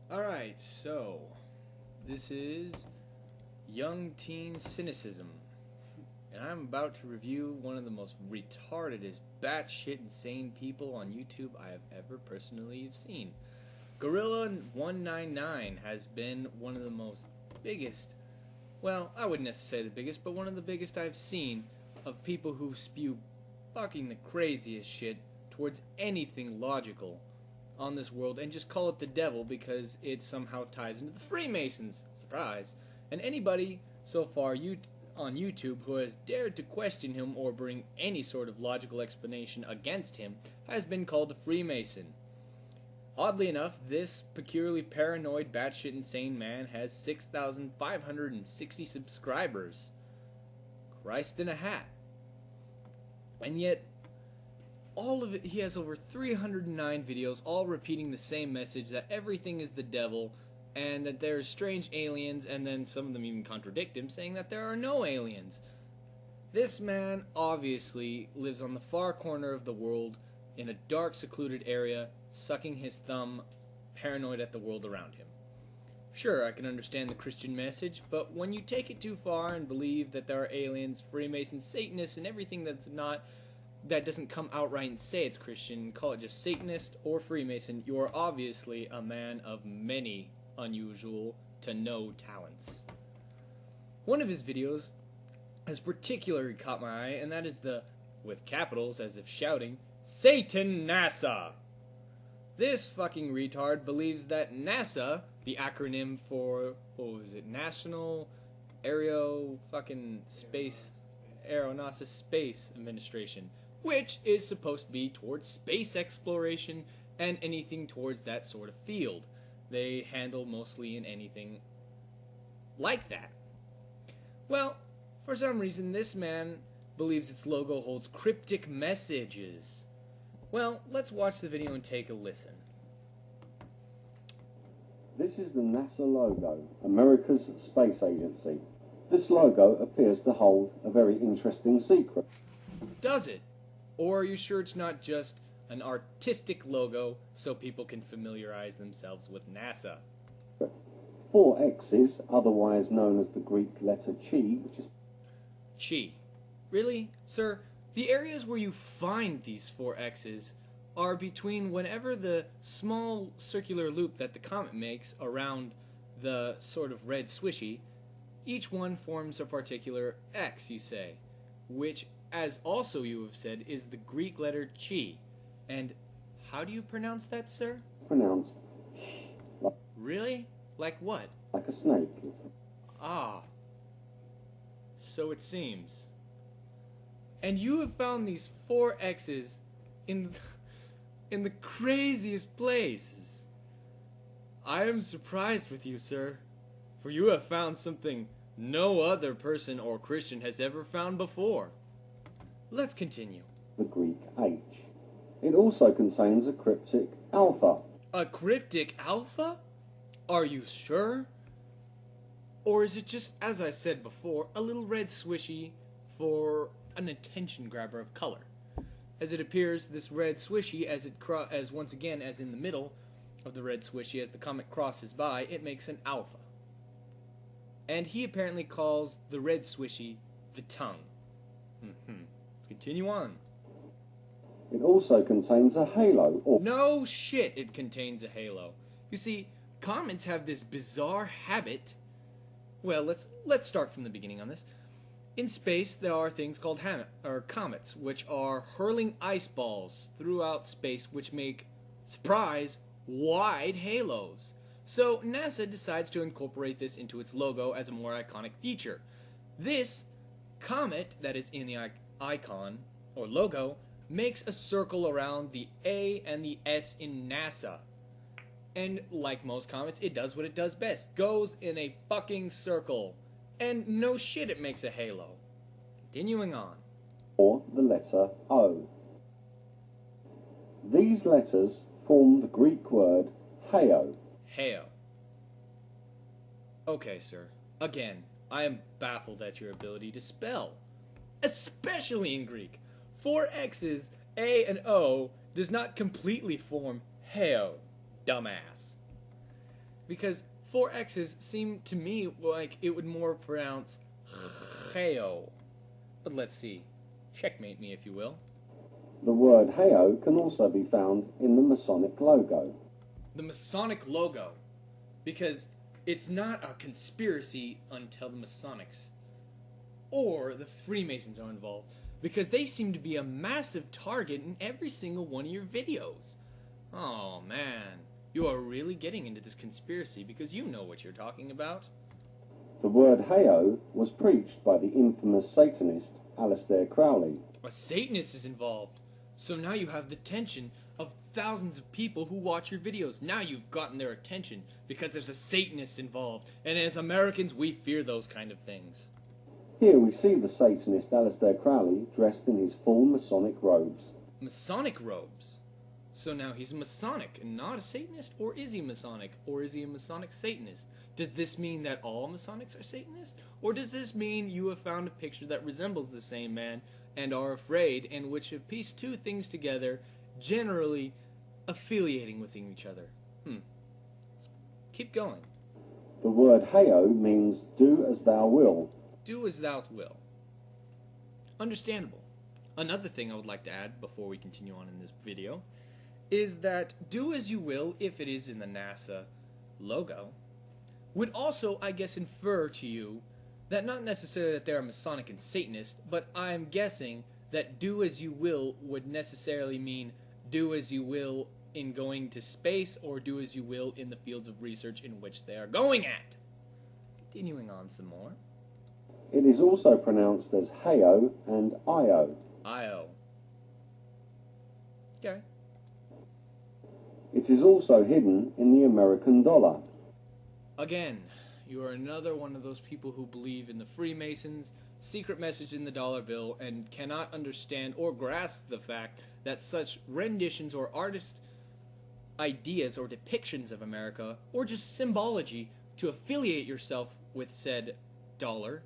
Alright, so this is Young Teen Cynicism, and I'm about to review one of the most retardedest, batshit insane people on YouTube I have ever personally seen. Gorilla199 has been one of the most biggest, well, I wouldn't necessarily say the biggest, but one of the biggest I've seen of people who spew fucking the craziest shit towards anything logical on this world and just call it the devil because it somehow ties into the Freemasons. Surprise. And anybody so far on YouTube who has dared to question him or bring any sort of logical explanation against him has been called a Freemason. Oddly enough, this peculiarly paranoid, batshit insane man has 6,560 subscribers. Christ in a hat. And yet, all of it, he has over 309 videos, all repeating the same message that everything is the devil and that there's strange aliens, and then some of them even contradict him, saying that there are no aliens. This man obviously lives on the far corner of the world in a dark, secluded area, sucking his thumb, paranoid at the world around him. Sure, I can understand the Christian message, but when you take it too far and believe that there are aliens, Freemasons, Satanists, and everything that doesn't come outright and say it's Christian, call it just Satanist or Freemason, you are obviously a man of many unusual to no talents. One of his videos has particularly caught my eye, and that is the, with capitals as if shouting, Satan NASA! This fucking retard believes that NASA, the acronym for, what was it, National Aero fucking Space, NASA Space Administration, which is supposed to be towards space exploration and anything towards that sort of field. They handle mostly in anything like that. Well, for some reason, this man believes its logo holds cryptic messages. Well, let's watch the video and take a listen. This is the NASA logo, America's space agency. This logo appears to hold a very interesting secret. Does it? Or are you sure it's not just an artistic logo so people can familiarize themselves with NASA? 4 X's, otherwise known as the Greek letter chi, which is... Chi. Really, sir? The areas where you find these 4 X's are between whenever the small circular loop that the comet makes around the sort of red swishy, each one forms a particular X, you say, which, as also you have said, is the Greek letter chi. And how do you pronounce that, sir? Pronounced like, really? Like what? like a snake. Ah. So it seems. And you have found these 4 X's in the craziest places. I am surprised with you, sir, for you have found something no other person or Christian has ever found before. Let's continue. The Greek H. It also contains a cryptic alpha. A cryptic alpha? Are you sure? Or is it just, as I said before, a little red swishy for an attention grabber of color? As it appears, this red swishy, as once again, as in the middle of the red swishy, as the comet crosses by, it makes an alpha. And he apparently calls the red swishy the tongue. Let's continue on. It also contains a halo. No shit, it contains a halo. You see, comets have this bizarre habit. Well, let's start from the beginning on this. In space, there are things called comets, which are hurling ice balls throughout space, which make, surprise, wide halos. So NASA decides to incorporate this into its logo as a more iconic feature. This comet that is in the icon, or logo, makes a circle around the A and the S in NASA. And like most comets, it does what it does best. Goes in a fucking circle. And no shit, it makes a halo. Continuing on. Or the letter O. These letters form the Greek word heo. Heo. Okay, sir. Again, I am baffled at your ability to spell. Especially in Greek. 4 X's, A and O, does not completely form heo, dumbass. because 4 X's seem to me like it would more pronounce Heo. But let's see. Checkmate me, if you will. The word Heo can also be found in the Masonic logo. The Masonic logo. Because it's not a conspiracy until the Masonics or the Freemasons are involved. Because they seem to be a massive target in every single one of your videos. Oh man, you are really getting into this conspiracy because you know what you're talking about. The word Heo was preached by the infamous Satanist Aleister Crowley. A Satanist is involved. So now you have the attention of thousands of people who watch your videos. Now you've gotten their attention because there's a Satanist involved. And as Americans, we fear those kind of things. Here we see the Satanist Aleister Crowley dressed in his full Masonic robes. Masonic robes? So now he's a Masonic and not a Satanist? Or is he Masonic? Or is he a Masonic Satanist? Does this mean that all Masonics are Satanists? Or does this mean you have found a picture that resembles the same man and are afraid, and which have pieced two things together, generally affiliating with each other? Keep going. The word Heo means do as thou will. Do as thou wilt. Understandable. Another thing I would like to add before we continue on in this video is that do as you will, if it is in the NASA logo, would also, I guess, infer to you that not necessarily that they're Masonic and Satanist, but I'm guessing that do as you will would necessarily mean do as you will in going to space or do as you will in the fields of research in which they are going at. Continuing on some more. It is also pronounced as Heo and Io. Io. Okay. It is also hidden in the American dollar. Again, you are another one of those people who believe in the Freemasons, secret message in the dollar bill, and cannot understand or grasp the fact that such renditions or artist ideas or depictions of America, or just symbology to affiliate yourself with said dollar,